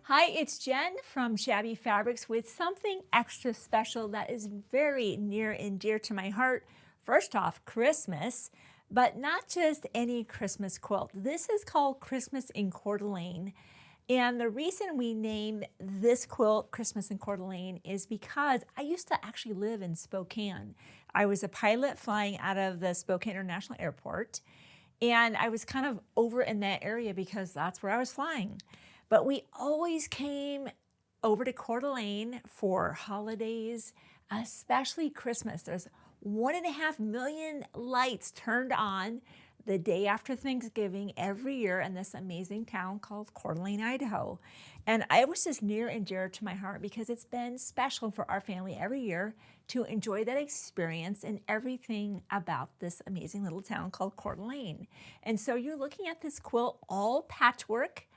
Hi, it's Jen from Shabby Fabrics with something extra special that is very near and dear to my heart. First off, Christmas, but not just any Christmas quilt. This is called Christmas in Coeur d'Alene. And the reason we named this quilt Christmas in Coeur d'Alene is because I used to actually live in Spokane. I was a pilot flying out of the Spokane International Airport, and I was kind of over in that area because that's where I was flying. But we always came over to Coeur d'Alene for holidays, especially Christmas. There's 1.5 million lights turned on the day after Thanksgiving every year in this amazing town called Coeur d'Alene, Idaho. And it was just near and dear to my heart because it's been special for our family every year to enjoy that experience and everything about this amazing little town called Coeur d'Alene. And so you're looking at this quilt, all patchwork,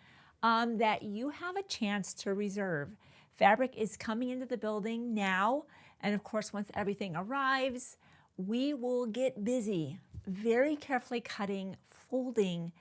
that you have a chance to reserve. Fabric is coming into the building now, and of course, once everything arrives, we will get busy, very carefully cutting, folding,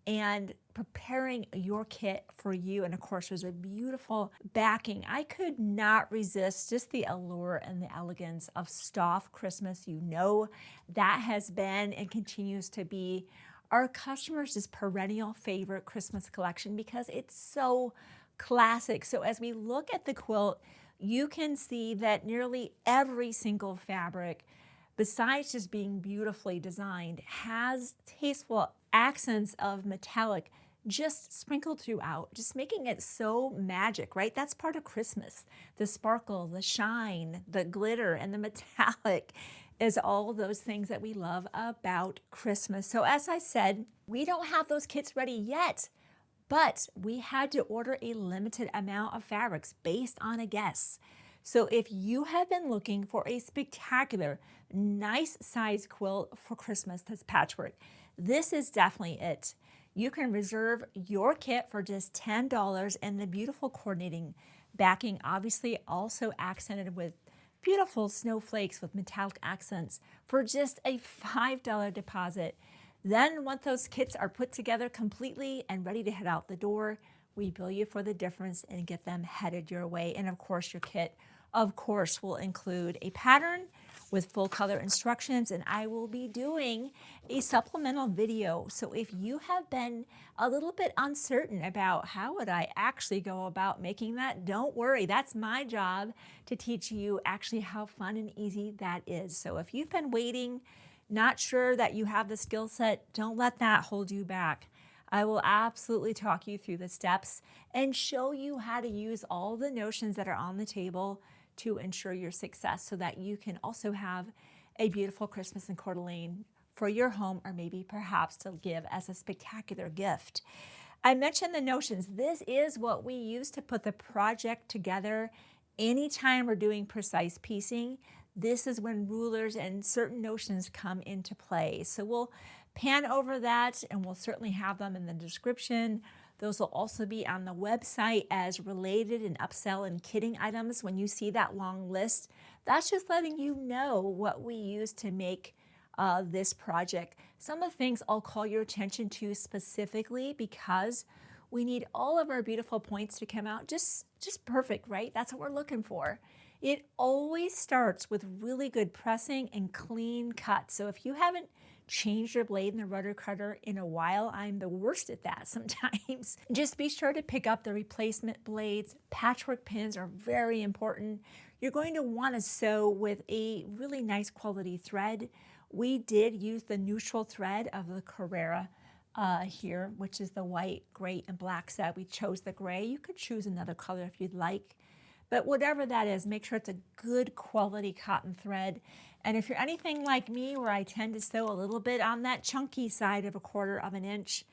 and preparing your kit for you. And of course, there's a beautiful backing. I could not resist just the allure and the elegance of Stof Christmas. You know that has been and continues to be our customers' perennial favorite Christmas collection because it's so classic. So as we look at the quilt, you can see that nearly every single fabric, besides just being beautifully designed, has tasteful accents of metallic just sprinkled throughout, just making it so magic, right? That's part of Christmas. The sparkle, the shine, the glitter, and the metallic is all those things that we love about Christmas. So as I said, we don't have those kits ready yet, but we had to order a limited amount of fabrics based on a guess. So if you have been looking for a spectacular, nice size quilt for Christmas that's patchwork, this is definitely it. You can reserve your kit for just $10, and the beautiful coordinating backing, obviously also accented with beautiful snowflakes with metallic accents, for just a $5 deposit. Then once those kits are put together completely and ready to head out the door, we bill you for the difference and get them headed your way. And of course, your kit, of course, will include a pattern with full color instructions, and I will be doing a supplemental video. So if you have been a little bit uncertain about how would I actually go about making that, don't worry, that's my job to teach you actually how fun and easy that is. So if you've been waiting, not sure that you have the skill set, don't let that hold you back. I will absolutely talk you through the steps and show you how to use all the notions that are on the table to ensure your success so that you can also have a beautiful Christmas in Coeur d'Alene for your home, or maybe perhaps to give as a spectacular gift. I mentioned the notions. This is what we use to put the project together. Anytime we're doing precise piecing, this is when rulers and certain notions come into play. So we'll pan over that, and we'll certainly have them in the description. Those will also be on the website as related and upsell and kitting items. When you see that long list, that's just letting you know what we use to make this project. Some of the things I'll call your attention to specifically because we need all of our beautiful points to come out just perfect, right? That's what we're looking for. It always starts with really good pressing and clean cut. So if you haven't changed your blade in the rudder cutter in a while, I'm the worst at that sometimes. Just be sure to pick up the replacement blades. Patchwork pins are very important. You're going to want to sew with a really nice quality thread. We did use the neutral thread of the Carrera here, which is the white, gray, and black set. We chose the gray. You could choose another color if you'd like. But whatever that is, make sure it's a good quality cotton thread. And if you're anything like me, where I tend to sew a little bit on that chunky side of 1/4 inch,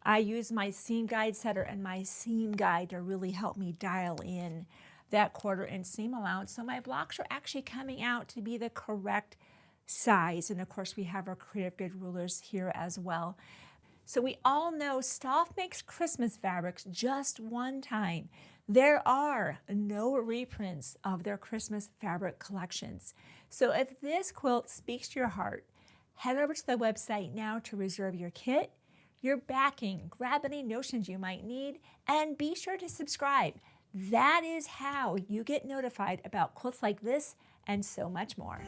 I use my seam guide setter and my seam guide to really help me dial in that 1/4 inch seam allowance. So my blocks are actually coming out to be the correct size. And of course, we have our Creative Grid rulers here as well. So we all know Stof makes Christmas fabrics just one time. There are no reprints of their Christmas fabric collections. So if this quilt speaks to your heart, head over to the website now to reserve your kit, your backing, grab any notions you might need, and be sure to subscribe. That is how you get notified about quilts like this and so much more.